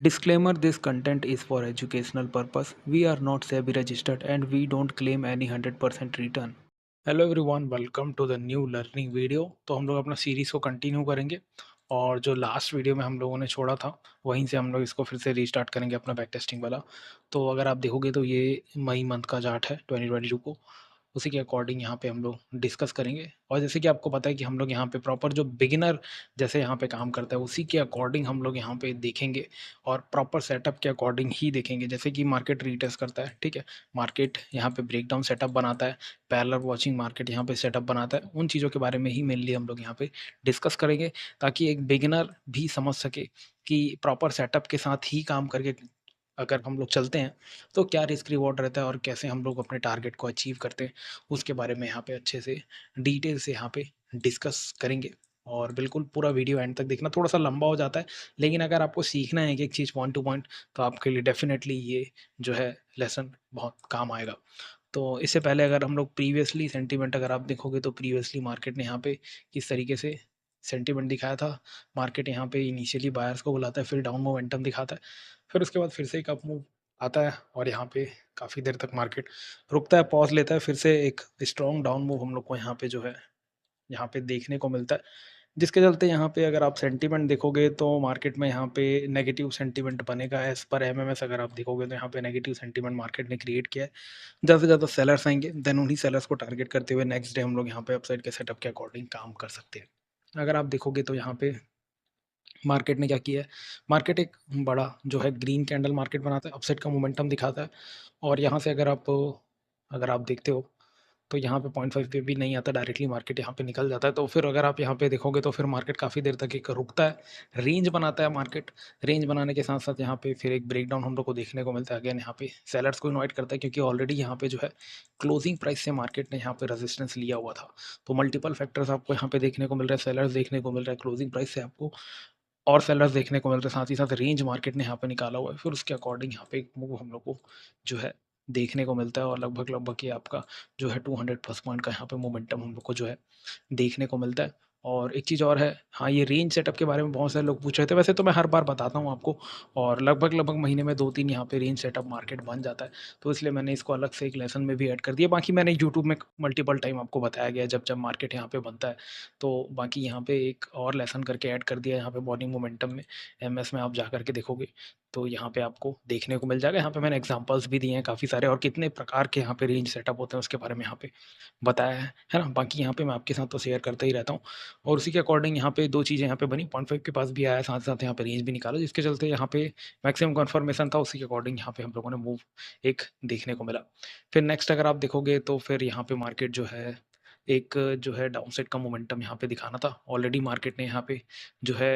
Disclaimer: this content is for educational purpose. We are not SEBI registered and we don't claim any 100% return. Hello everyone, welcome to the new learning video. तो हम लोग अपना series को continue करेंगे और जो last video में हम लोगों ने छोड़ा था वहीं से हम लोग इसको फिर से रीस्टार्ट करेंगे अपना बैक टेस्टिंग वाला। तो अगर आप देखोगे तो ये मई मंथ का चार्ट है 2022 को, उसी के अकॉर्डिंग यहाँ पे हम लोग डिस्कस करेंगे। और जैसे कि आपको पता है कि हम लोग यहाँ पे प्रॉपर जो बिगिनर जैसे यहाँ पे काम करता है उसी के अकॉर्डिंग हम लोग यहाँ पे देखेंगे और प्रॉपर सेटअप के अकॉर्डिंग ही देखेंगे। जैसे कि मार्केट रीटेस्ट करता है, ठीक है, मार्केट यहाँ पे ब्रेकडाउन सेटअप बनाता है, पैरेलल वॉचिंग मार्केट यहाँ पे सेटअप बनाता है, उन चीज़ों के बारे में ही मेनली हम लोग यहाँ पे डिस्कस करेंगे ताकि एक बिगिनर भी समझ सके कि प्रॉपर सेटअप के साथ ही काम करके अगर हम लोग चलते हैं तो क्या रिस्क रिवॉर्ड रहता है और कैसे हम लोग अपने टारगेट को अचीव करते हैं, उसके बारे में यहाँ पे अच्छे से डिटेल से यहाँ पे डिस्कस करेंगे। और बिल्कुल पूरा वीडियो एंड तक देखना, थोड़ा सा लंबा हो जाता है लेकिन अगर आपको सीखना है एक-एक चीज़ पॉइंट टू पॉइंट तो आपके लिए डेफ़िनेटली ये जो है लेसन बहुत काम आएगा। तो इससे पहले अगर हम लोग प्रीवियसली सेंटीमेंट अगर आप देखोगे तो प्रीवियसली मार्केट ने यहाँ पे किस तरीके से सेंटीमेंट दिखाया था। मार्केट यहाँ पे इनिशियली बायर्स को बुलाता है, फिर डाउन मोमेंटम दिखाता है, फिर उसके बाद फिर से एक अप मूव आता है और यहाँ पे काफ़ी देर तक मार्केट रुकता है, पॉज़ लेता है, फिर से एक स्ट्रॉन्ग डाउन मूव हम लोग को यहाँ पे जो है यहाँ पे देखने को मिलता है। जिसके चलते यहाँ पे अगर आप सेंटीमेंट देखोगे तो मार्केट में यहाँ पे नेगेटिव सेंटीमेंट बनेगा एज़ पर एमएमएस। अगर आप देखोगे तो यहाँ पे नेगेटिव सेंटीमेंट मार्केट ने क्रिएट किया है। ज़्यादा से ज़्यादा सेलर्स आएँगे, देन उन्हीं सेलर्स को टारगेट करते हुए नेक्स्ट डे हम लोग यहाँ पे अपसाइड के सेटअप के अकॉर्डिंग काम कर सकते हैं। अगर आप देखोगे तो यहाँ पे मार्केट ने क्या किया है, मार्केट एक बड़ा जो है ग्रीन कैंडल मार्केट बनाता है, अपसाइड का मोमेंटम दिखाता है और यहाँ से अगर आप देखते हो तो यहाँ पे 0.5 पे भी नहीं आता, डायरेक्टली मार्केट यहाँ पे निकल जाता है। तो फिर अगर आप यहाँ पे देखोगे तो फिर मार्केट काफ़ी देर तक एक रुकता है, रेंज बनाता है मार्केट। रेंज बनाने के साथ-साथ यहाँ पे फिर एक ब्रेकडाउन हम लोग को देखने को मिलता है। अगेन यहाँ पे सेलर्स को इनवाइट करता है क्योंकि ऑलरेडी यहाँ पे जो है क्लोजिंग प्राइस से मार्केट ने यहाँ पे रेजिस्टेंस लिया हुआ था। तो मल्टीपल फैक्टर्स आपको यहाँ पे देखने को मिल रहा है, सेलर्स देखने को मिल रहा है क्लोजिंग प्राइस से आपको और सेलर्स देखने को मिल रहे हैं, साथ ही साथ रेंज मार्केट ने यहाँ पे निकाला हुआ है। फिर उसके अकॉर्डिंग यहाँ पे एक मूव हम लोग को जो है देखने को मिलता है और लगभग ये आपका जो है 200 प्लस पॉइंट का यहाँ पे मोमेंटम हम लोग को जो है देखने को मिलता है। और एक चीज़ और है, हाँ, ये रेंज सेटअप के बारे में बहुत सारे लोग पूछ रहे थे। वैसे तो मैं हर बार बताता हूँ आपको और लगभग महीने में 2-3 यहाँ पे रेंज सेटअप मार्केट बन जाता है। तो इसलिए मैंने इसको अलग से एक लेसन में भी ऐड कर दिया। बाकी मैंने यूट्यूब में मल्टीपल टाइम आपको बताया गया है जब मार्केट यहाँ पे बनता है। तो बाकी यहाँ पे एक और लेसन करके ऐड कर दिया है यहाँ पे मॉर्निंग मोमेंटम में। एमएस में आप जा कर के देखोगे तो यहाँ पे आपको देखने को मिल जाएगा। यहाँ पे मैंने एग्ज़ाम्पल्स भी दिए हैं काफ़ी सारे और कितने प्रकार के यहाँ पे रेंज सेटअप होते हैं उसके बारे में यहाँ पे बताया है ना? बाकी यहाँ पे मैं आपके साथ तो शेयर करता ही रहता हूँ और उसी के अकॉर्डिंग यहाँ पे 2 चीज़ें यहाँ पे बनी, 0.5 के पास भी आया, साथ-साथ यहाँ पे रेंज भी निकाला, जिसके चलते यहाँ पे मैक्सिमम कन्फर्मेशन था, उसी के अकॉर्डिंग यहाँ पे हम लोगों ने मूव एक देखने को मिला। फिर नेक्स्ट अगर आप देखोगे तो फिर यहाँ पे मार्केट जो है डाउनसाइड का मोमेंटम यहाँ पे दिखाना था। ऑलरेडी मार्केट ने यहाँ पे जो है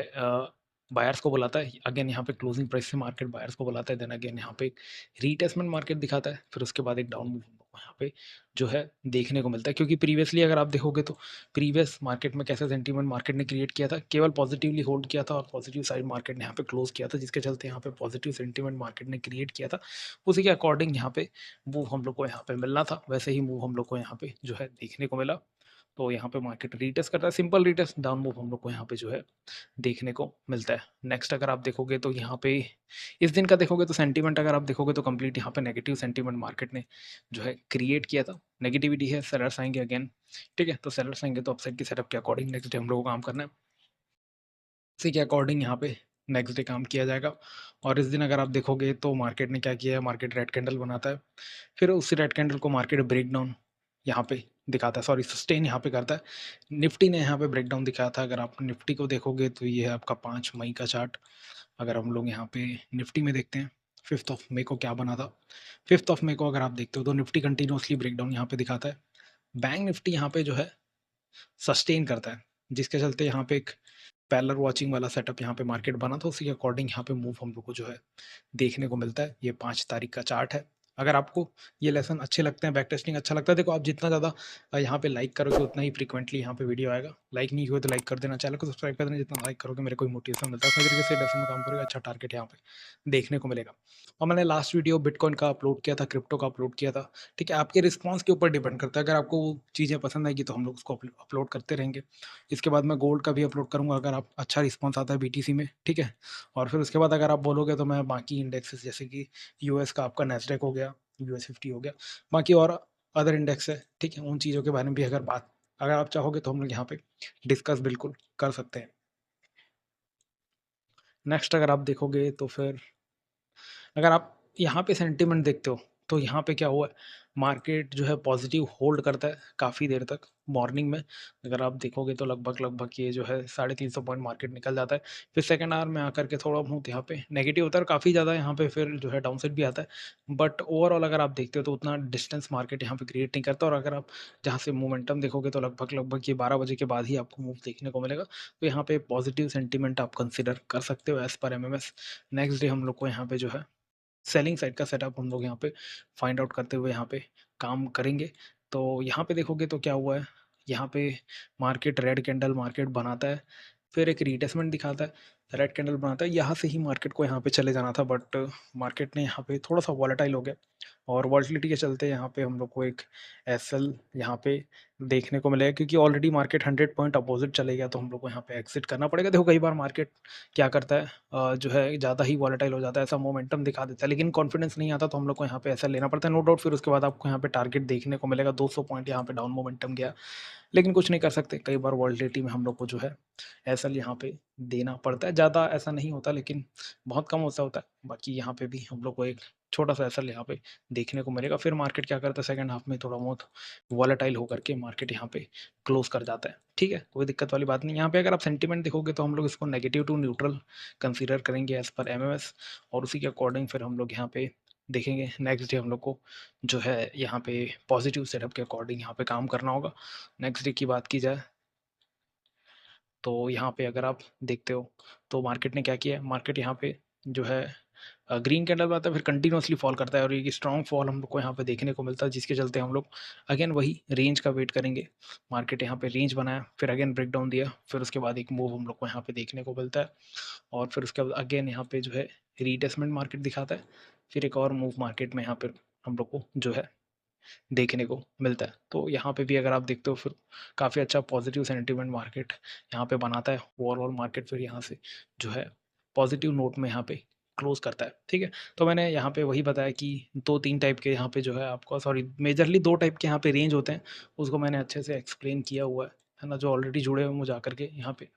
बायर्स को बुलाता है, अगेन यहाँ पे क्लोजिंग प्राइस से मार्केट बायर्स को बुलाता है, देन अगेन यहाँ पे एक रीटेस्टमेंट मार्केट दिखाता है, फिर उसके बाद एक डाउन मूव यहाँ पे जो है देखने को मिलता है। क्योंकि प्रीवियसली अगर आप देखोगे तो प्रीवियस मार्केट में कैसा सेंटीमेंट मार्केट ने क्रिएट किया था, केवल पॉजिटिवली होल्ड किया था और पॉजिटिव साइड मार्केट ने यहाँ पे क्लोज किया था, जिसके चलते यहाँ पे पॉजिटिव सेंटीमेंट मार्केट ने क्रिएट किया था। उसी के अकॉर्डिंग यहाँ पे मूव हम लोग को यहाँ पे मिलना था, वैसे ही मूव हम लोग को यहाँ पे जो है देखने को मिला। तो यहाँ पे मार्केट रीटेस्ट करता है, सिंपल रीटेस्ट डाउन मूव हम लोग को यहाँ पे जो है देखने को मिलता है। नेक्स्ट अगर आप देखोगे तो यहाँ पे इस दिन का देखोगे तो सेंटीमेंट अगर आप देखोगे तो कंप्लीट यहाँ पे नेगेटिव सेंटीमेंट मार्केट ने जो है क्रिएट किया था। नेगेटिविटी है, सेलर्स आएँगे अगेन, ठीक है? तो सेलर्स आएँगे तो अपसाइड के सेटअप के अकॉर्डिंग नेक्स्ट डे हम लोगों को काम करना है। इसी के अकॉर्डिंग यहाँ पे नेक्स्ट डे काम किया जाएगा और इस दिन अगर आप देखोगे तो मार्केट ने क्या किया है, मार्केट रेड कैंडल बनाता है। फिर उसी रेड कैंडल को मार्केट ब्रेकडाउन यहाँ पे दिखाता है, सॉरी सस्टेन यहाँ पे करता है। निफ्टी ने यहाँ पे ब्रेकडाउन दिखाया था। अगर आप निफ्टी को देखोगे तो ये है आपका 5 मई का चार्ट। अगर हम लोग यहाँ पे निफ्टी में देखते हैं 5th ऑफ मई को क्या बना था। 5th ऑफ मई को अगर आप देखते हो तो निफ्टी कंटिन्यूअसली ब्रेकडाउन यहाँ पे दिखाता है। बैंक निफ्टी यहाँ पे जो है सस्टेन करता है, जिसके चलते यहाँ पे एक पैरेलल वॉचिंग वाला सेटअप यहाँ पे मार्केट बना था, उसी के अकॉर्डिंग यहाँ पे मूव हम लोग को जो है देखने को मिलता है। ये 5 तारीख का चार्ट है। अगर आपको ये लेसन अच्छे लगते हैं, बैक टेस्टिंग अच्छा लगता है, देखो आप जितना ज़्यादा यहाँ पे लाइक करोगे उतना ही फ्रीक्वेंटली यहाँ पे वीडियो आएगा। लाइक नहीं हुए तो लाइक कर देना, चैनल को सब्सक्राइब कर देना, जितना लाइक करोगे मेरे को भी मोटिवेशन मिलता है, उसी तरीके से लेसन में काम करेगा, अच्छा टारगेट यहाँ पे देखने को मिलेगा। और मैंने लास्ट वीडियो बिटकॉइन का अपलोड किया था, क्रिप्टो का अपलोड किया था, ठीक है, आपके रिस्पॉन्स के ऊपर डिपेंड करता है, अगर आपको वो चीज़ें पसंद आएगी तो हम लोग उसको अपलोड करते रहेंगे। इसके बाद मैं गोल्ड का भी अपलोड करूँगा अगर आप अच्छा रिस्पॉन्स आता है बीटीसी में, ठीक है। और फिर उसके बाद अगर आप बोलोगे तो मैं बाकी इंडेक्सेस जैसे कि यूएस का आपका नेस्डेक हो गया, यूएस 50 हो गया, बाकी और अदर इंडेक्स है, ठीक है, उन चीज़ों के बारे में भी अगर आप चाहोगे तो हम लोग यहाँ पे डिस्कस बिल्कुल कर सकते हैं। नेक्स्ट अगर आप देखोगे तो फिर अगर आप यहाँ पे सेंटिमेंट देखते हो, तो यहाँ पे क्या हुआ है, मार्केट जो है पॉजिटिव होल्ड करता है काफ़ी देर तक मॉर्निंग में। अगर आप देखोगे तो लगभग ये जो है 350 पॉइंट मार्केट निकल जाता है। फिर सेकंड आवर में आकर के थोड़ा बहुत यहाँ पे नेगेटिव होता है और काफ़ी ज़्यादा यहाँ पे फिर जो है डाउन साइड भी आता है। बट ओवरऑल अगर आप देखते हो तो उतना डिस्टेंस मार्केट यहाँ पे क्रिएट नहीं करता, और अगर आप जहाँ से मोमेंटम देखोगे तो लगभग ये 12 बजे के बाद ही आपको मूव देखने को मिलेगा। तो यहाँ पे पॉजिटिव सेंटिमेंट आप कंसिडर कर सकते हो as per MMS. Next day हम लोग को यहाँ पे जो है सेलिंग साइड का सेटअप हम लोग यहाँ पे फाइंड आउट करते हुए यहाँ पे काम करेंगे। तो यहाँ पे देखोगे तो क्या हुआ है, यहाँ पे मार्केट रेड कैंडल मार्केट बनाता है, फिर एक रिट्रेसमेंट दिखाता है, रेड कैंडल बनाता है, यहाँ से ही मार्केट को यहाँ पे चले जाना था, बट मार्केट ने यहाँ पे थोड़ा सा वॉलेटाइल हो गया, और वॉलेटिलिटी के चलते यहाँ पे हम लोग को एक एसएल यहाँ पे देखने को मिलेगा, क्योंकि ऑलरेडी मार्केट 100 पॉइंट अपोजिट चले गया, तो हम लोग को यहाँ पे एग्जिट करना पड़ेगा। देखो कई बार मार्केट क्या करता है, जो है ज़्यादा ही वॉलेटाइल हो जाता है, ऐसा मोमेंटम दिखा देता है, लेकिन कॉन्फिडेंस नहीं आता, तो हम लोग को यहाँ पे ऐसा लेना पड़ता है, नो डाउट। फिर उसके बाद आपको यहाँ पे टारगेट देखने को मिलेगा 200 पॉइंट, यहाँ पे डाउन मोमेंटम गया, लेकिन कुछ नहीं कर सकते, कई बार वॉलेटिलिटी में हम लोग को जो है एसएल यहाँ पे देना पड़ता है। ज़्यादा ऐसा नहीं होता, लेकिन बहुत कम होता होता है। बाकी यहाँ पे भी हम लोग को एक छोटा-सा एसएल यहाँ पे देखने को मिलेगा। फिर मार्केट क्या करता है, सेकंड हाफ में थोड़ा बहुत वॉलेटाइल होकर के मार्केट यहाँ पे क्लोज़ कर जाता है, ठीक है? कोई दिक्कत वाली बात नहीं। यहाँ पे अगर आप सेंटिमेंट देखोगे तो हम लोग इसको नेगेटिव टू न्यूट्रल कंसीडर करेंगे एज़ पर एमएमएस, और उसी के अकॉर्डिंग फिर हम लोग यहाँ पे देखेंगे नेक्स्ट डे हम लोग को जो है यहाँ पे पॉजिटिव सेटअप के अकॉर्डिंग यहाँ पे काम करना होगा। नेक्स्ट डे की बात की जाए तो यहाँ पे अगर आप देखते हो तो मार्केट ने क्या किया है, मार्केट यहाँ पे जो है ग्रीन कैंडल बनाता है, फिर कंटिन्यूअसली फॉल करता है, और एक स्ट्रॉन्ग फॉल हम लोग को यहाँ पे देखने को मिलता है, जिसके चलते हम लोग अगेन वही रेंज का वेट करेंगे। मार्केट यहाँ पे रेंज बनाया, फिर अगेन ब्रेक डाउन दिया, फिर उसके बाद एक मूव हम लोग को यहाँ पे देखने को मिलता है, और फिर उसके बाद अगेन यहाँ पे जो है रीटेस्टमेंट मार्केट दिखाता है, फिर एक और मूव मार्केट में यहाँ पे हम लोग को जो है देखने को मिलता है। तो यहाँ पे भी अगर आप देखते हो फिर काफ़ी अच्छा पॉजिटिव सेंटिमेंट मार्केट यहाँ पे बनाता है। ओवरऑल मार्केट फिर यहाँ से जो है पॉजिटिव नोट में यहाँ पे क्लोज़ करता है, ठीक है? तो मैंने यहाँ पे वही बताया कि 2-3 टाइप के यहाँ पे जो है आपको, सॉरी, मेजरली 2 टाइप के यहाँ पे रेंज होते हैं, उसको मैंने अच्छे से एक्सप्लेन किया हुआ है ना? जो ऑलरेडी जुड़े हुए हैं वो जाकर के यहाँ पे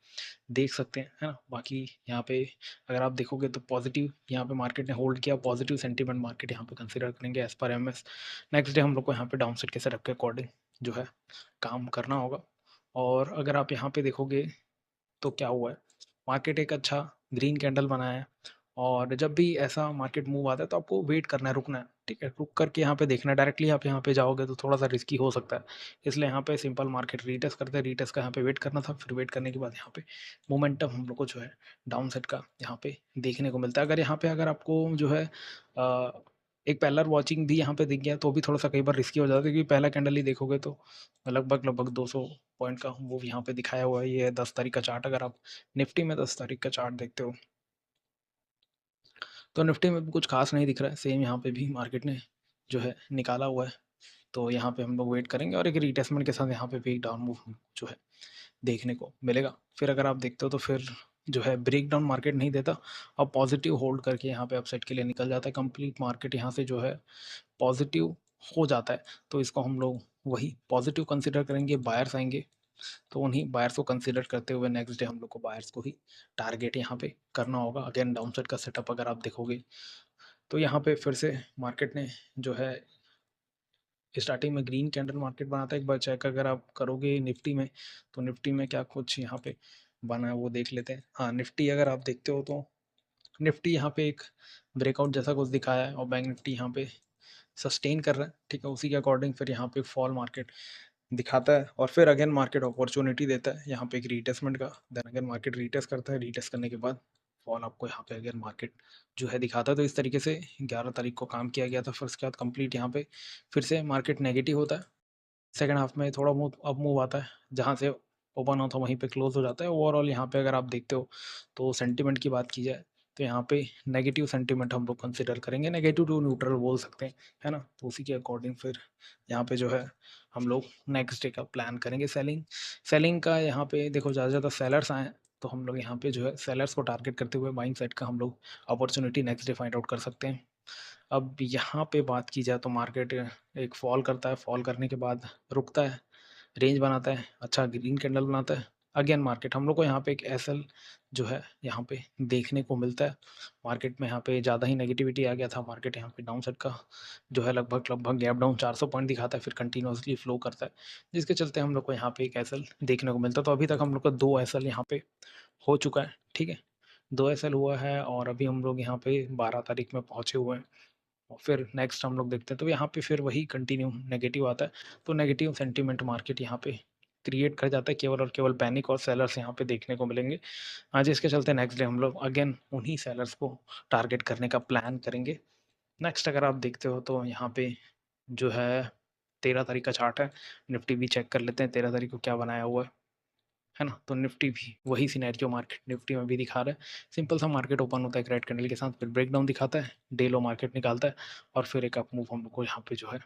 देख सकते हैं, है ना? बाकी यहाँ पे अगर आप देखोगे तो पॉजिटिव यहाँ पे मार्केट ने होल्ड किया, पॉजिटिव सेंटीमेंट मार्केट यहाँ पे कंसीडर करेंगे as per MS. Next day हम लोग को यहाँ पे डाउन साइड के सेटअप के अकॉर्डिंग जो है काम करना होगा। और अगर आप यहाँ पे देखोगे तो क्या हुआ है, मार्केट एक अच्छा ग्रीन कैंडल बनाया है, और जब भी ऐसा मार्केट मूव आता है तो आपको वेट करना है, रुकना है, ठीक है? रुक करके यहाँ पे देखना है, डायरेक्टली आप यहाँ पे जाओगे तो थोड़ा सा रिस्की हो सकता है, इसलिए यहाँ पे सिंपल मार्केट रीटेस्ट करते हैं, रीटेस्ट का यहाँ पे वेट करना था, फिर वेट करने के बाद यहाँ पे मोमेंटम हम लोग को जो है डाउन साइड का यहाँ पे देखने को मिलता है। अगर यहाँ पे अगर आपको जो है एक पैरेलल वॉचिंग भी यहाँ पे दिख गया तो भी थोड़ा सा कई बार रिस्की हो जाता है, क्योंकि पहला कैंडल ही देखोगे तो लगभग 200 पॉइंट का वो यहाँ पे दिखाया हुआ है। ये है 10 तारीख का चार्ट। अगर आप निफ्टी में 10 तारीख का चार्ट देखते हो तो निफ्टी में भी कुछ खास नहीं दिख रहा है, सेम यहाँ पे भी मार्केट ने जो है निकाला हुआ है। तो यहाँ पे हम लोग वेट करेंगे, और एक रिटेस्टमेंट के साथ यहाँ पे भी एक डाउन मूव जो है देखने को मिलेगा। फिर अगर आप देखते हो तो फिर जो है ब्रेक डाउन मार्केट नहीं देता, अब पॉजिटिव होल्ड करके यहाँ पे अपसाइड के लिए निकल जाता है, कंप्लीट मार्केट यहाँ से जो है पॉजिटिव हो जाता है। तो इसको हम लोग वही पॉजिटिव कंसिडर करेंगे, बायर्स आएंगे तो उन्हीं बायर्स को कंसीडर करते हुए नेक्स्ट डे हम लोग को बायर्स को ही टारगेट यहाँ पे करना होगा। अगेन डाउन साइड का सेटअप अगर आप देखोगे तो यहाँ पे फिर से मार्केट ने जो है स्टार्टिंग में ग्रीन कैंडल मार्केट बनाता है। एक बार चेक अगर आप करोगे निफ्टी में, तो निफ्टी में क्या कुछ यहाँ पे बना है वो देख लेते हैं। हाँ, निफ्टी अगर आप देखते हो तो निफ्टी यहाँ पे एक ब्रेकआउट जैसा कुछ दिखाया है, और बैंक निफ्टी यहाँ पे सस्टेन कर रहा है, ठीक है? उसी के अकॉर्डिंग फिर यहाँ पे फॉल मार्केट दिखाता है, और फिर अगेन मार्केट अपॉर्चुनिटी देता है यहाँ पे एक रीटेस्टमेंट का। देन अगेन मार्केट रीटेस्ट करता है, रीटेस्ट करने के बाद फॉल आपको यहाँ पे अगेन मार्केट जो है दिखाता है। तो इस तरीके से 11 तारीख को काम किया गया था। फिर उसके बाद कंप्लीट यहाँ पे फिर से मार्केट नेगेटिव होता है, सेकंड हाफ में थोड़ा मूव अब मूव आता है, जहाँ से ओपन होता है वहीं पे क्लोज हो जाता है। ओवरऑल यहाँ पे अगर आप देखते हो तो सेंटिमेंट की बात की जाए तो यहाँ पे नेगेटिव सेंटिमेंट हम लोग कंसिडर करेंगे, नेगेटिव टू न्यूट्रल बोल सकते हैं, है ना। तो उसी के अकॉर्डिंग फिर यहाँ पे जो है हम लोग नेक्स्ट डे का प्लान करेंगे सेलिंग। सेलिंग का यहाँ पे देखो ज़्यादा से ज़्यादा सेलर्स आए हैं, तो हम लोग यहाँ पे जो है सेलर्स को टारगेट करते हुए बाइंग साइड का हम लोग opportunity next day find out कर सकते हैं। अब यहाँ पे बात की जाए तो मार्केट एक फॉल करता है, फॉल करने के बाद रुकता है, रेंज बनाता है, अच्छा ग्रीन कैंडल बनाता है। अगेन मार्केट हम लोग को यहाँ पे एक एसएल जो है यहाँ पे देखने को मिलता है। मार्केट में यहाँ पे ज़्यादा ही नेगेटिविटी आ गया था, मार्केट यहाँ पे डाउन साइड का जो है लगभग लगभग गैप डाउन 400 पॉइंट दिखाता है, फिर कंटिन्यूसली फ्लो करता है, जिसके चलते हम लोग को यहाँ पे एक एसएल देखने को मिलता है। तो अभी तक हम लोग का 2 एसएल यहाँ पे हो चुका है, ठीक है। 2 एसएल हुआ है और अभी हम लोग यहाँ पे 12 तारीख में पहुँचे हुए हैं। और फिर नेक्स्ट हम लोग देखते हैं तो यहाँ पे फिर वही कंटिन्यू नेगेटिव आता है। तो नेगेटिव सेंटीमेंट मार्केट यहाँ पे क्रिएट कर जाता है, केवल और केवल पैनिक और सेलर्स यहाँ पे देखने को मिलेंगे। आज इसके चलते नेक्स्ट डे हम लोग अगेन उन्हीं सेलर्स को टारगेट करने का प्लान करेंगे। नेक्स्ट अगर आप देखते हो तो यहाँ पे जो है 13 तारीख का चार्ट है, निफ्टी भी चेक कर लेते हैं 13 तारीख को क्या बनाया हुआ है ना। तो निफ्टी भी वही सिनेरियो मार्केट निफ्टी में भी दिखा रहा है। सिंपल सा मार्केट ओपन होता है एक रेड कैंडल के साथ, फिर ब्रेकडाउन दिखाता है, डे लो मार्केट निकालता है और फिर एक अप मूव हम लोग को यहाँ पे जो है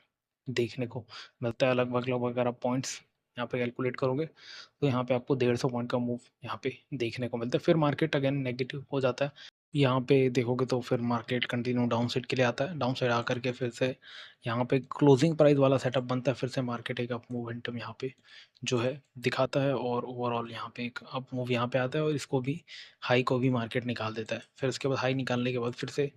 देखने को मिलता है। लगभग लगभग अगर आप पॉइंट्स यहाँ पे कैलकुलेट करोगे तो यहाँ पे आपको 150 पॉइंट का मूव यहाँ पे देखने को मिलता है। फिर मार्केट अगेन नेगेटिव हो जाता है। यहाँ पे देखोगे तो फिर मार्केट कंटिन्यू डाउन साइड के लिए आता है, डाउन साइड आकर के फिर से यहाँ पे क्लोजिंग प्राइस वाला सेटअप बनता है, फिर से मार्केट एक अप मोमेंटम यहाँ पे जो है दिखाता है और ओवरऑल यहाँ पे एक अप मूव यहाँ पे आता है और इसको भी हाई को भी मार्केट निकाल देता है। फिर उसके बाद हाई निकालने के बाद फिर से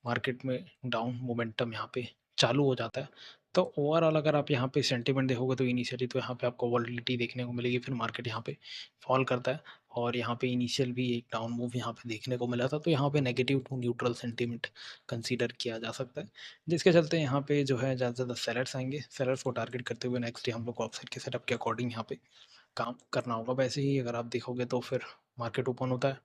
मार्केट में डाउन मोमेंटम यहाँ पे चालू हो जाता है। तो ओवरऑल अगर आप यहाँ पे सेंटीमेंट देखोगे तो इनिशियली तो यहाँ पे आपको वॉलेटिलिटी देखने को मिलेगी, फिर मार्केट यहाँ पे फॉल करता है और यहाँ पे इनिशियल भी एक डाउन मूव यहाँ पे देखने को मिला था। तो यहाँ पे negative to neutral sentiment consider किया जा सकता है, जिसके चलते यहाँ पे जो है ज़्यादा से ज़्यादा सेलर्स आएंगे। सेलर्स को टारगेट करते हुए नेक्स्ट डे हम लोग को अपसाइड के सेटअप के अकॉर्डिंग यहाँ पे काम करना होगा। वैसे ही अगर आप देखोगे तो फिर मार्केट ओपन होता है,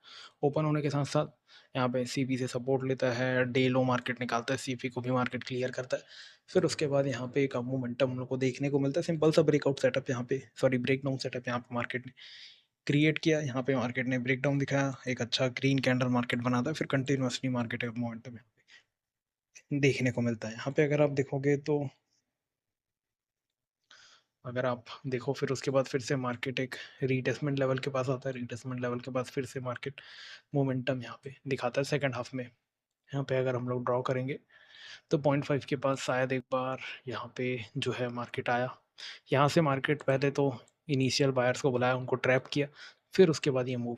ओपन होने के साथ साथ यहाँ पे सीपी से सपोर्ट लेता है, डे लो मार्केट निकालता है, सीपी को भी मार्केट क्लियर करता है। फिर उसके बाद यहाँ पे एक मोमेंटम हम लोग को देखने को मिलता है। सिंपल सा ब्रेकआउट सेटअप यहाँ पे सॉरी ब्रेकडाउन सेटअप यहाँ पे मार्केट ने क्रिएट किया। यहाँ पे मार्केट ने ब्रेकडाउन दिखाया, एक अच्छा ग्रीन कैंडल मार्केट बनाता है, फिर कंटिन्यूसली मार्केट एक मोमेंटम देखने को मिलता है। यहाँ पे अगर आप देखोगे तो अगर आप देखो फिर उसके बाद फिर से मार्केट एक रीटेस्टमेंट लेवल के पास आता है, रीटेस्टमेंट लेवल के पास फिर से मार्केट मोमेंटम यहाँ पे दिखाता है सेकंड हाफ में। यहाँ पे अगर हम लोग ड्रॉ करेंगे तो 0.5 के पास शायद एक बार यहाँ पे जो है मार्केट आया। यहाँ से मार्केट पहले तो इनिशियल बायर्स को बुलाया, उनको ट्रैप किया, फिर उसके बाद ये मूव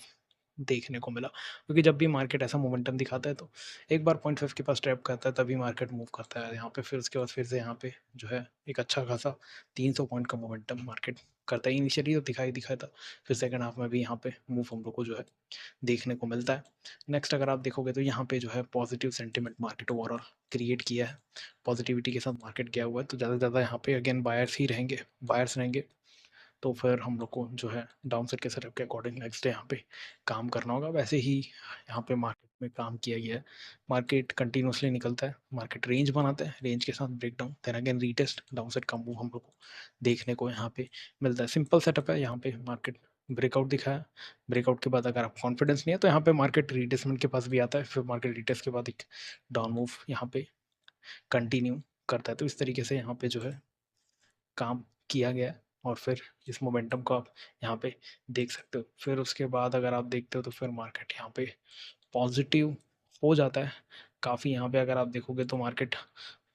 देखने को मिला। क्योंकि जब भी मार्केट ऐसा मोमेंटम दिखाता है तो एक बार 0.5 के पास ट्रैप करता है तभी मार्केट मूव करता है यहाँ पे। फिर उसके बाद फिर से यहाँ पे जो है एक अच्छा खासा 300 पॉइंट का मोमेंटम मार्केट करता है। इनिशियली तो दिखाई दिखाया था, फिर सेकंड हाफ में भी यहाँ पे मूव हम लोग को जो है देखने को मिलता है। नेक्स्ट अगर आप देखोगे तो यहाँ पे जो है positive sentiment market overall create किया है, पॉजिटिविटी के साथ मार्केट गया हुआ है। तो ज़्यादा से ज़्यादा यहाँ पे अगेन बायर्स ही रहेंगे, बायर्स रहेंगे। तो फिर हम लोग को जो है डाउन साइड के सेटअप के अकॉर्डिंग नेक्स्ट डे यहाँ पे काम करना होगा। वैसे ही यहाँ पे मार्केट में काम किया गया है। मार्केट कंटिन्यूसली निकलता है, मार्केट रेंज बनाता है, रेंज के साथ breakdown, then again retest, down side का मूव हम लोग को देखने को यहाँ पे मिलता है। सिंपल सेटअप है। यहाँ पे मार्केट ब्रेकआउट दिखाया, ब्रेकआउट के बाद अगर आप कॉन्फिडेंस नहीं है तो यहाँ पे मार्केट रीटेस्टमेंट के पास भी आता है, फिर मार्केट रीटेस्ट के बाद एक डाउन मूव यहाँ पे कंटिन्यू करता है। तो इस तरीके से यहाँ पे जो है काम किया गया है और फिर इस मोमेंटम को आप यहाँ पे देख सकते हो। फिर उसके बाद अगर आप देखते हो तो फिर मार्केट यहाँ पे पॉजिटिव हो जाता है काफ़ी। यहाँ पे अगर आप देखोगे तो मार्केट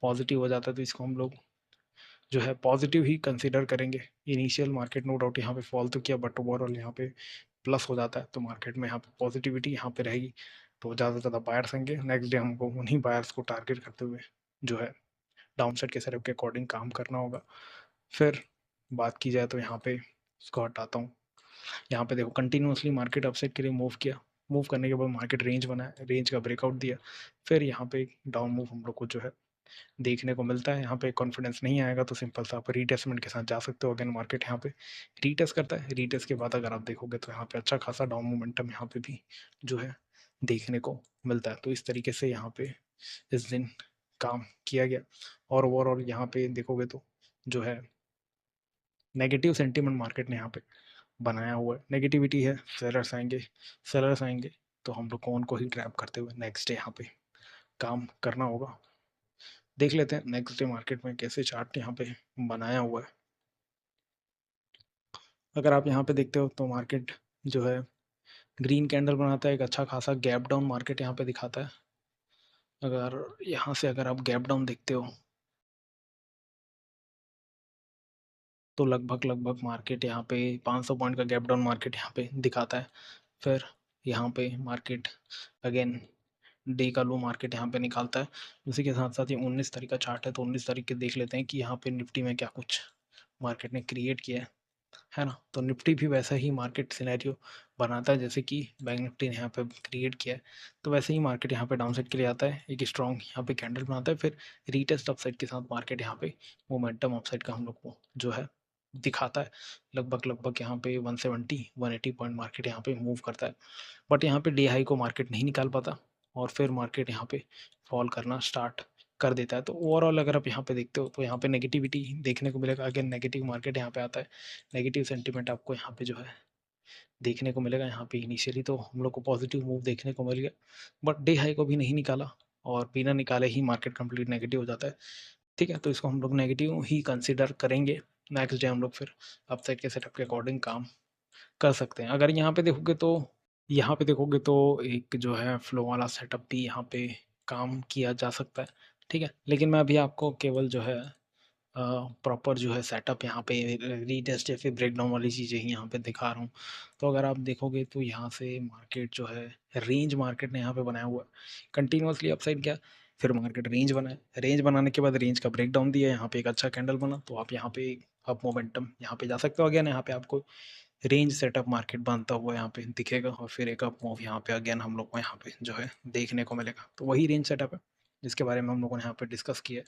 पॉजिटिव हो जाता है, तो इसको हम लोग जो है पॉजिटिव ही कंसीडर करेंगे। इनिशियल मार्केट नो डाउट यहाँ पे फॉल तो किया, बट ओवरऑल यहाँ पे प्लस हो जाता है। तो मार्केट में यहाँ पे पॉजिटिविटी यहाँ पे रहेगी, तो ज़्यादा से ज़्यादा बायर्स आएंगे। नेक्स्ट डे हमको उन्हीं बायर्स को टारगेट करते हुए जो है डाउन साइड के सेटअप के अकॉर्डिंग काम करना होगा। फिर बात की जाए तो यहाँ पे इसको हटाता हूँ। यहाँ पे देखो कंटिन्यूसली मार्केट अपसाइड के लिए मूव किया, मूव करने के बाद मार्केट रेंज बनाया, रेंज का ब्रेकआउट दिया, फिर यहाँ पे डाउन मूव हम लोग को जो है देखने को मिलता है। यहाँ पे कॉन्फिडेंस नहीं आएगा तो सिंपल सा आप रीटेस्टमेंट के साथ जा सकते हो। अगेन मार्केट यहाँ पे रीटेस्ट करता है, रीटेस्ट के बाद अगर आप देखोगे तो यहाँ पे अच्छा खासा डाउन मोमेंटम यहाँ पे भी जो है देखने को मिलता है। तो इस तरीके से यहाँ पे इस दिन काम किया गया और ओवरऑल यहाँ पे देखोगे तो जो है नेगेटिव सेंटीमेंट मार्केट ने यहाँ पे बनाया हुआ है, नेगेटिविटी है, सेलर्स आएंगे तो हम लोग को उनको ही ट्रैप करते हुए नेक्स्ट डे यहाँ पे काम करना होगा। देख लेते हैं नेक्स्ट डे मार्केट में कैसे चार्ट यहाँ पे बनाया हुआ है। अगर आप यहाँ पे देखते हो तो मार्केट जो है ग्रीन कैंडल बनाता है, एक अच्छा खासा गैप डाउन मार्केट यहाँ पे दिखाता है। अगर यहाँ से अगर आप गैप डाउन देखते हो तो लगभग मार्केट यहाँ पे 500 पॉइंट का गैप डाउन मार्केट यहाँ पे दिखाता है। फिर यहाँ पे मार्केट अगेन डे का लो मार्केट यहाँ पे निकालता है। उसी के साथ साथ ये 19 तारीख का चार्ट है, तो 19 तारीख के देख लेते हैं कि यहाँ पे निफ्टी में क्या कुछ मार्केट ने क्रिएट किया है ना। तो निफ्टी भी वैसा ही मार्केट सिनेरियो बनाता है जैसे कि बैंक निफ्टी ने यहाँ पे क्रिएट किया है। तो वैसे ही मार्केट यहाँ पे डाउन साइड के लिए आता है, एक स्ट्रॉन्ग यहाँ पे कैंडल बनाता है, फिर रीटेस्ट अपसाइड के साथ मार्केट यहाँ पे मोमेंटम अपसाइड का हम लोग को जो है दिखाता है। लगभग यहाँ पे 180 पॉइंट मार्केट यहाँ पे मूव करता है, बट यहाँ पे डे हाई को मार्केट नहीं निकाल पाता और फिर मार्केट यहाँ पे फॉल करना स्टार्ट कर देता है। तो ओवरऑल अगर आप यहाँ पे देखते हो तो यहाँ पे नेगेटिविटी देखने को मिलेगा। अगेन नेगेटिव मार्केट यहाँ पे आता है, नेगेटिव सेंटीमेंट आपको यहाँ पे जो है देखने को मिलेगा। यहाँ पे इनिशियली तो हम लोग को पॉजिटिव मूव देखने को मिल गया, बट डे हाई को भी नहीं निकाला और बिना निकाले ही मार्केट कंप्लीट नेगेटिव हो जाता है। ठीक है, तो इसको हम लोग नेगेटिव ही कंसिडर करेंगे। नेक्स्ट डे हम लोग फिर अपसाइड के सेटअप के अकॉर्डिंग काम कर सकते हैं। अगर यहाँ पे देखोगे तो एक जो है फ्लो वाला सेटअप भी यहाँ पे काम किया जा सकता है। ठीक है, लेकिन मैं अभी आपको केवल जो है प्रॉपर जो है सेटअप यहाँ पे रीटेस्ट या फिर ब्रेकडाउन वाली चीज़ें ही यहाँ पे दिखा रहा हूँ। तो अगर आप देखोगे तो यहाँ से मार्केट जो है रेंज मार्केट ने यहाँ पे बनाया हुआ है, कंटिन्यूसली अपसाइड गया, फिर मार्केट रेंज बनाए, रेंज बनाने के बाद रेंज का ब्रेकडाउन दिया, यहाँ पे एक अच्छा कैंडल बना, तो आप यहाँ पे अप मोमेंटम यहाँ पे जा सकते हो। अगेन यहाँ पे आपको रेंज सेटअप मार्केट बनता हुआ यहाँ पे दिखेगा और फिर एक अप मूव यहाँ पे अगेन हम लोग को यहाँ पे जो है देखने को मिलेगा। तो वही रेंज सेटअप है जिसके बारे में हम लोगों ने यहाँ पे डिस्कस किया है,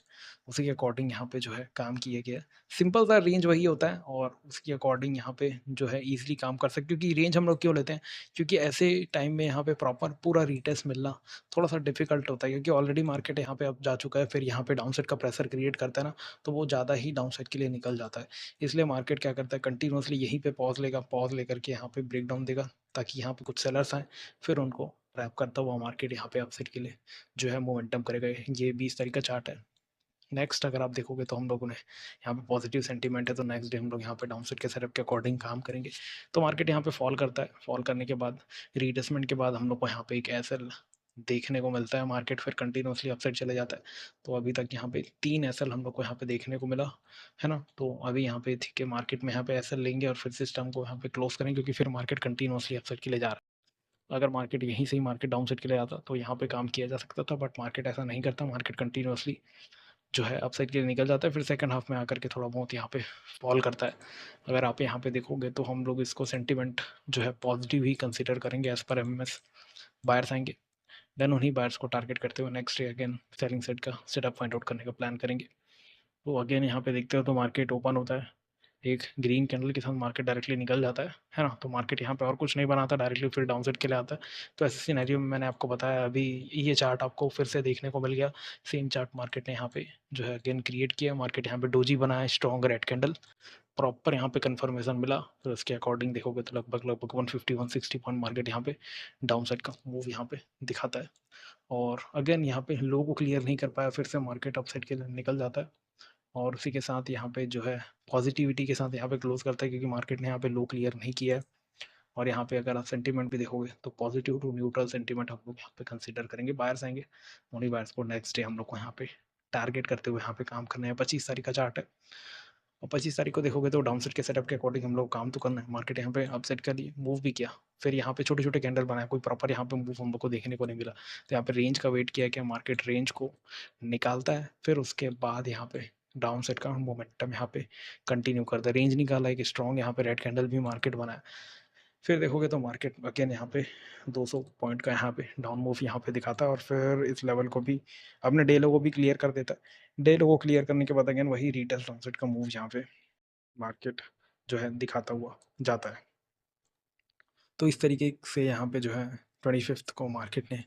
उसी के अकॉर्डिंग यहाँ पे जो है काम किया गया है। सिंपल सा रेंज वही होता है और उसके अकॉर्डिंग यहाँ पे जो है ईजिली काम कर सकते, क्योंकि रेंज हम लोग क्यों लेते हैं, क्योंकि ऐसे टाइम में यहाँ पे प्रॉपर पूरा रिटेस्ट मिलना थोड़ा सा डिफिकल्ट होता है, क्योंकि ऑलरेडी मार्केट यहाँ पे अब जा चुका है, फिर यहाँ पे डाउन साइड का प्रेशर क्रिएट करता है ना, तो वो ज़्यादा ही डाउन साइड के लिए निकल जाता है। इसलिए मार्केट क्या करता है, कंटिन्यूसली यहीं पे पॉज लेगा, पॉज लेकर के यहाँ पे ब्रेक डाउन देगा ताकि यहाँ पे कुछ सेलर्स आए, फिर उनको ट्रैप करता हुआ मार्केट यहाँ पे अपसाइड के लिए जो है मोमेंटम करेगा। ये 20 तारीख का चार्ट है। नेक्स्ट अगर आप देखोगे तो हम लोगों ने यहाँ पे पॉजिटिव सेंटीमेंट है, तो नेक्स्ट डे हम लोग यहाँ पे डाउन साइड के सेटअप के अकॉर्डिंग काम करेंगे। तो मार्केट यहाँ पे फॉल करता है, फॉल करने के बाद रीटेस्टमेंट के बाद हम लोग को यहाँ पे एक एसएल देखने को मिलता है, मार्केट फिर कंटिन्यूसली अपसाइड चले जाता है। तो अभी तक यहाँ पे 3 एसएल हम लोग को यहाँ पे देखने को मिला है ना। तो अभी यहाँ पे ठीक है, मार्केट में यहाँ पे एसएल लेंगे और फिर सिस्टम को यहाँ पे क्लोज करेंगे, क्योंकि फिर मार्केट कंटिन्यूसली अपसाइड के लिए जा रहा है। अगर मार्केट यहीं से ही मार्केट डाउन साइड के लिए आता तो यहाँ पे काम किया जा सकता था, बट मार्केट ऐसा नहीं करता, मार्केट कंटिन्यूसली जो है अपसाइड के लिए निकल जाता है, फिर सेकंड हाफ में आकर के थोड़ा बहुत यहाँ पे फॉल करता है। अगर आप यहाँ पे देखोगे तो हम लोग इसको सेंटिमेंट जो है पॉजिटिव ही कंसीडर करेंगे एज पर एमएमएस। बायर्स आएंगे, देन उन्हीं बायर्स को टारगेट करते हुए next day again selling set का सेटअप फाइंड आउट करने का प्लान करेंगे। तो अगेन यहाँ पे देखते हो तो मार्केट ओपन होता है, एक ग्रीन कैंडल के साथ मार्केट डायरेक्टली निकल जाता है ना। तो मार्केट यहाँ पे और कुछ नहीं बनाता, डायरेक्टली फिर डाउन साइड के लिए आता है। तो ऐसे सिनेरियो में मैंने आपको बताया अभी ये चार्ट आपको फिर से देखने को मिल गया, सेम चार्ट मार्केट ने यहाँ पे जो है अगेन क्रिएट किया। मार्केट यहाँ पे डोजी बना है, स्ट्रॉन्ग रेड कैंडल, प्रॉपर यहाँ पे कंफर्मेशन मिला। तो इसके अकॉर्डिंग देखोगे तो लगभग 150-160 पॉइंट मार्केट यहाँ पे डाउन साइड का मूव यहाँ पे दिखाता है। और अगेन यहाँ पे लो को क्लियर नहीं कर पाया, फिर से मार्केट अपसाइड के लिए निकल जाता है और उसी के साथ यहाँ पे जो है पॉजिटिविटी के साथ यहाँ पे क्लोज करता है, क्योंकि मार्केट ने यहाँ पे लो क्लियर नहीं किया है। और यहाँ पे अगर आप सेंटीमेंट भी देखोगे तो पॉजिटिव टू न्यूट्रल सेंटीमेंट हम लोग यहाँ पे कंसीडर करेंगे। बायर्स आएंगे, उन्हीं बायर्स को नेक्स्ट डे हम लोग को यहाँ पे टारगेट करते हुए यहाँ पे काम करना है। 25 तारीख का चार्ट है और 25 तारीख को देखोगे तो डाउन साइड के सेटअप के अकॉर्डिंग हम लोग काम तो करना है। मार्केट यहाँ पे अपसाइड का लिए मूव भी किया, फिर यहाँ पे छोटे छोटे कैंडल बनाया, कोई प्रॉपर यहाँ पे मूव हम लोग को देखने को नहीं मिला। तो यहाँ पे रेंज का वेट किया कि मार्केट रेंज को निकालता है, फिर उसके बाद यहाँ पे डाउन साइड का मोमेंटम यहाँ पे कंटिन्यू करता है। रेंज निकाला, एक स्ट्रॉन्ग यहाँ पे रेड कैंडल भी मार्केट बनाया, फिर देखोगे तो मार्केट अगेन यहाँ पे 200 पॉइंट का यहाँ पे डाउन मूव यहाँ पे दिखाता है और फिर इस लेवल को भी अपने डे लो को भी क्लियर कर देता है। डे लो को क्लियर करने के बाद अगेन वही रिटेस्ट डाउन साइड का मूव यहाँ पे मार्केट जो है दिखाता हुआ जाता है। तो इस तरीके से यहाँ पे जो है 25th को मार्केट ने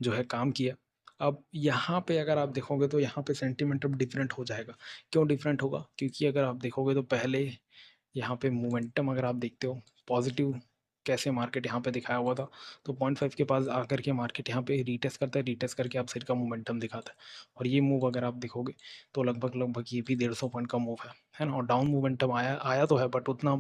जो है काम किया। अब यहाँ पे अगर आप देखोगे तो यहाँ पे सेंटीमेंट अब डिफरेंट हो जाएगा। क्यों डिफरेंट होगा, क्योंकि अगर आप देखोगे तो पहले यहाँ पे मोमेंटम अगर आप देखते हो पॉजिटिव कैसे मार्केट यहाँ पे दिखाया हुआ था, तो 0.5 के पास आकर के मार्केट यहाँ पे रीटेस्ट करता है, रीटेस्ट करके आप साइड का मोमेंटम दिखाता है। और ये मूव अगर आप देखोगे तो लगभग लगभग ये भी 150 पॉइंट का मूव है ना। और डाउन मोमेंटम आया आया तो है, बट उतना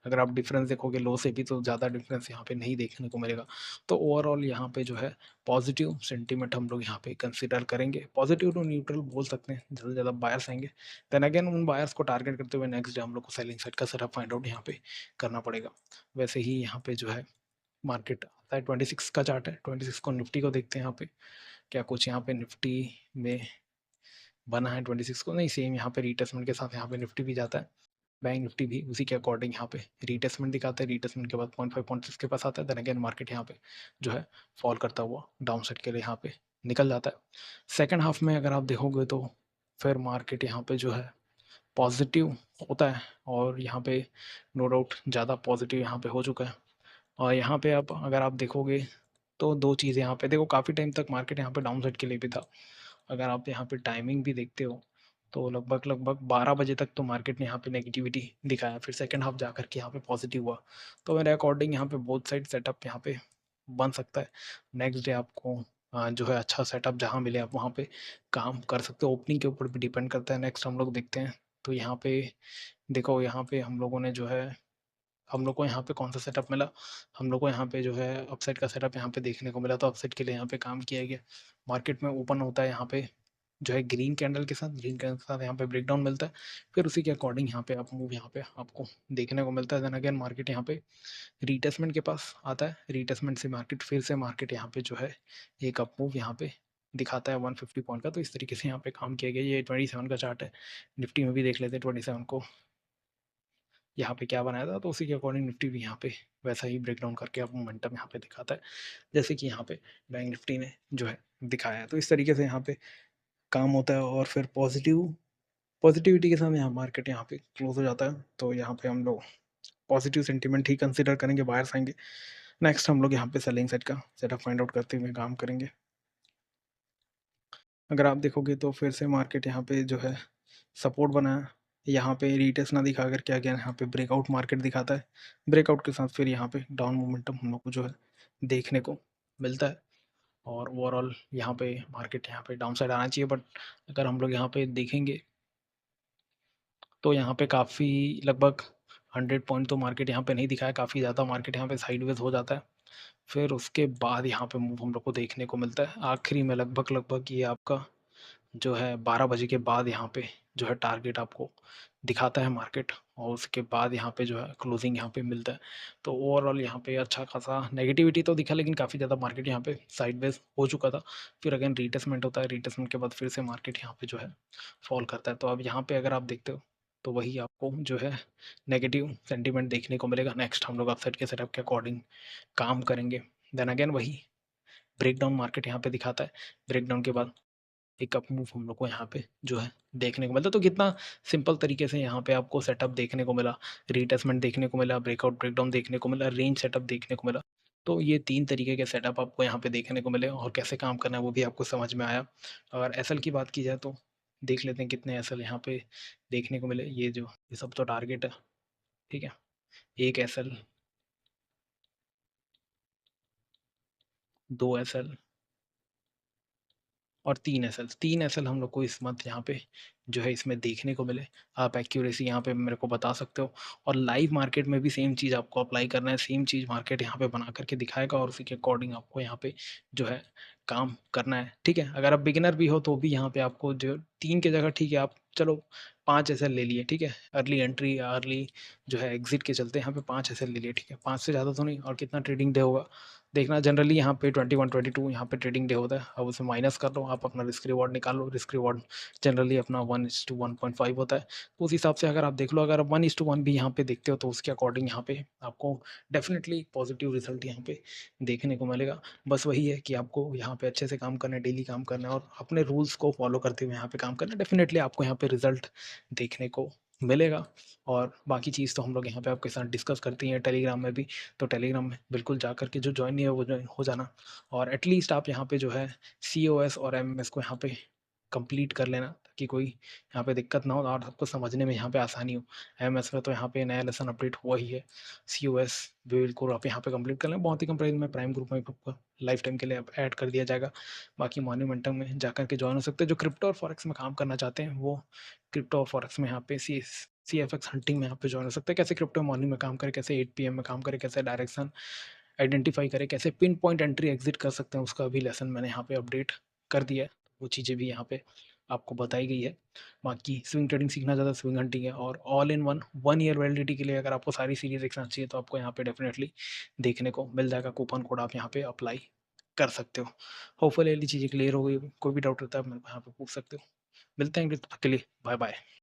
अगर आप डिफरेंस देखोगे लो से भी तो ज़्यादा डिफरेंस यहाँ पे नहीं देखने को मिलेगा। तो ओवरऑल यहाँ पे जो है पॉजिटिव सेंटीमेंट हम लोग यहाँ पे कंसिडर करेंगे, पॉजिटिव टू न्यूट्रल बोल सकते हैं, ज़्यादा से ज़्यादा बायर्स आएंगे। देन अगेन उन बायर्स को टारगेट करते हुए नेक्स्ट डे हम लोग को सेलिंग साइड का सेटअप फाइंड आउट यहाँ पे करना पड़ेगा। वैसे ही यहाँ पे जो है मार्केट आता है 26 का चार्ट है, 26 को निफ्टी को देखते हैं यहाँ पे क्या कुछ यहाँ पे निफ्टी में बना है। 26 को नहीं, सेम यहाँ पे रिटेसमेंट के साथ यहाँ पे निफ्टी भी जाता है, बैंक निफ्टी भी उसी के अकॉर्डिंग यहाँ पे रिटेसमेंट दिखाता है। रिटेसमेंट के बाद 0.5 0.6 के पास आता है, देन अगेन मार्केट यहाँ पे जो है फॉल करता हुआ डाउन साइड के लिए यहाँ पे निकल जाता है। सेकेंड हाफ में अगर आप देखोगे तो फिर मार्केट यहाँ पे जो है पॉजिटिव होता है, और यहाँ पे नो डाउट ज़्यादा पॉजिटिव यहाँ पे हो चुका है। और यहाँ पे आप अगर आप देखोगे तो दो चीज़ें यहाँ पे देखो, काफ़ी टाइम तक मार्केट यहाँ पे डाउन साइड के लिए भी था। अगर आप यहाँ पे टाइमिंग भी देखते हो तो लगभग लगभग 12 बजे तक तो मार्केट ने यहाँ पे नेगेटिविटी दिखाया, फिर सेकंड हाफ जाकर के यहाँ पे पॉजिटिव हुआ। तो मेरे अकॉर्डिंग यहाँ पे बोथ साइड सेटअप यहाँ पे बन सकता है। नेक्स्ट डे आपको जो है अच्छा सेटअप जहाँ मिले आप वहाँ पे काम कर सकते हो। ओपनिंग के ऊपर भी डिपेंड करता है। नेक्स्ट हम लोग देखते हैं तो यहाँ पे देखो, यहाँ पे हम लोगों ने जो है हम लोग को यहाँ पे कौन सा सेटअप मिला, हम लोग को यहाँ पे जो है अपसाइड का सेटअप यहाँ पे देखने को मिला। तो अपसाइड के लिए यहाँ पे काम किया गया, मार्केट में ओपन होता है यहाँ पे जो है ग्रीन कैंडल के साथ, ग्रीन कैंडल के साथ यहाँ पे ब्रेकडाउन मिलता है, फिर उसी के अकॉर्डिंग यहाँ पे आप मूव यहाँ पे आपको देखने को मिलता है। देन अगेन मार्केट यहाँ पे रीटेसमेंट के पास आता है, रीटेसमेंट से मार्केट फिर से मार्केट यहाँ पे जो है एक अप मूव यहाँ पे दिखाता है 150 पॉइंट का। तो इस तरीके से यहाँ पे काम किया गया। ये 27 का चार्ट है, निफ्टी में भी देख लेते हैं 27 को यहाँ पे क्या बनाया था, तो उसी के अकॉर्डिंग निफ्टी भी यहाँ पे वैसा ही ब्रेक डाउन करके आप मोमेंटम यहाँ पे दिखाता है, जैसे कि यहाँ पे बैंक निफ्टी ने जो है दिखाया है। तो इस तरीके से यहाँ पे काम होता है, और फिर पॉजिटिविटी के साथ यहाँ मार्केट यहाँ पे क्लोज हो जाता है। तो यहाँ पे हम लोग पॉजिटिव सेंटीमेंट ही कंसिडर करेंगे, बायर्स आएंगे। नेक्स्ट हम लोग यहाँ पे सेलिंग साइड का सेटअप फाइंड आउट करते हुए काम करेंगे। अगर आप देखोगे तो फिर से मार्केट यहाँ पे जो है सपोर्ट बना है, यहाँ पे रीटेस्ट ना दिखा कर क्या गया, यहाँ पे ब्रेकआउट मार्केट दिखाता है। ब्रेकआउट के साथ फिर यहाँ पे डाउन मोमेंटम हम लोग को जो है देखने को मिलता है। और ओवरऑल यहाँ पे मार्केट यहाँ पे डाउन साइड आना चाहिए, बट अगर हम लोग यहाँ पे देखेंगे तो यहाँ पे काफ़ी लगभग 100 पॉइंट तो मार्केट यहाँ पे नहीं दिखाया, काफ़ी ज़्यादा मार्केट यहाँ पे साइडवेज हो जाता है। फिर उसके बाद यहाँ पे मूव हम लोग को देखने को मिलता है आखिरी में, लगभग लगभग ये आपका जो है 12 बजे के बाद यहाँ पे जो है टारगेट आपको दिखाता है मार्केट, और उसके बाद यहाँ पे जो है क्लोजिंग यहाँ पे मिलता है। तो ओवरऑल यहाँ पे अच्छा खासा नेगेटिविटी तो दिखा, लेकिन काफ़ी ज़्यादा मार्केट यहाँ पे साइडवेज हो चुका था। फिर अगेन रीटेसमेंट होता है, रीटेसमेंट के बाद फिर से मार्केट यहाँ पे जो है फॉल करता है। तो अब यहाँ पे अगर आप देखते हो तो वही आपको जो है नेगेटिव सेंटीमेंट देखने को मिलेगा। नेक्स्ट हम लोग अपसाइड के सेटअप के अकॉर्डिंग काम करेंगे। देन अगेन वही ब्रेकडाउन मार्केट यहाँ पे दिखाता है, ब्रेकडाउन के बाद एक अप मूव हम लोग को यहाँ पे जो है देखने को मिलता है। तो कितना सिंपल तरीके से यहाँ पे आपको सेटअप देखने को मिला, रीटेसमेंट देखने को मिला, ब्रेकआउट ब्रेकडाउन देखने को मिला, रेंज सेटअप देखने को मिला। तो ये 3 तरीके के सेटअप आपको यहाँ पे देखने को मिले, और कैसे काम करना है वो भी आपको समझ में आया। अगर एसएल की बात की जाए तो देख लेते हैं कितने एसएल यहाँ पे देखने को मिले। ये सब तो टारगेट है, ठीक है। एक एसएल, 2 एसएल और 3 एसएल हम लोग को इस मंथ यहाँ पे जो है इसमें देखने को मिले। आप एक्यूरेसी यहाँ पे मेरे को बता सकते हो, और लाइव मार्केट में भी सेम चीज़ आपको अप्लाई करना है, सेम चीज़ मार्केट यहाँ पे बना करके दिखाएगा, और उसी के अकॉर्डिंग आपको यहाँ पे जो है काम करना है, ठीक है। अगर आप बिगिनर भी हो तो भी यहाँ पे आपको जो 3 की जगह, ठीक है, आप चलो 5 एसएल ले लिए, ठीक है। अर्ली एंट्री या अर्ली जो है एग्जिट के चलते यहाँ पे 5 एसएल ले लिए, ठीक है। 5 से ज़्यादा तो नहीं। और कितना ट्रेडिंग डे होगा देखना, जनरली यहाँ पे 21 22 यहाँ पे ट्रेडिंग डे होता है। अब उसे माइनस कर लो, आप अपना रिस्क रिवॉर्ड निकाल लो। रिस्क रिवॉर्ड जनरली अपना 1:1.5 होता है। तो उस हिसाब से अगर आप देख लो, अगर आप 1:1 भी यहाँ पे देखते हो तो उसके अकॉर्डिंग यहाँ पे आपको डेफिनेटली पॉजिटिव रिजल्ट यहाँ पे देखने को मिलेगा। बस वही है कि आपको यहाँ पे अच्छे से काम करना है, डेली काम करना है, और अपने रूल्स को फॉलो करते हुए यहाँ पे काम करना है। डेफिनेटली आपको यहाँ पे रिजल्ट देखने को मिलेगा। और बाकी चीज़ तो हम लोग यहाँ पे आपके साथ डिस्कस करते हैं टेलीग्राम में भी। तो टेलीग्राम में बिल्कुल जा कर के जो ज्वाइन नहीं है वो ज्वाइन हो जाना। और एटलीस्ट आप यहाँ पे जो है COS और MMS को यहाँ पे कंप्लीट कर लेना ताकि कोई यहाँ पे दिक्कत ना हो और आपको समझने में यहाँ पे आसानी हो। एमएस में तो यहाँ पे नया लेसन अपडेट हुआ ही है। सीओएस बिल्कुल आप यहाँ पे कंप्लीट कर लें, बहुत ही कम प्राइस में प्राइम ग्रुप में आपको लाइफ टाइम के लिए ऐड कर दिया जाएगा। बाकी मॉन्यूमेंटम में जाकर के जॉइन हो सकते हैं। जो क्रिप्टो और फॉरेक्स में काम करना चाहते हैं वो क्रिप्टो और फॉरेक्स में यहाँ पे सीएफएक्स हंटिंग में यहाँ पे जॉइन हो सकते हैं। कैसे क्रिप्टो मॉर्निंग में काम करे, कैसे 8 PM में काम करे, कैसे डायरेक्शन आइडेंटिफाई करें, कैसे पिन पॉइंट एंट्री एग्जिट कर सकते हैं, उसका भी लेसन मैंने यहाँ पे अपडेट कर दिया है। वो चीज़ें भी यहाँ पे आपको बताई गई है। बाकी स्विंग ट्रेडिंग सीखना ज़्यादा स्विंग हंटिंग है और all in one year validity के लिए अगर आपको सारी सीरीज एक साथ चाहिए तो आपको यहाँ पे डेफिनेटली देखने को मिल जाएगा। कूपन कोड आप यहाँ पे अप्लाई कर सकते हो। होपफुली ये चीज़ें क्लियर हो गई। कोई भी डाउट रहता है आप मेरे को यहाँ पे पूछ सकते हो। मिलते हैं अगले, तब तक के लिए बाय बाय।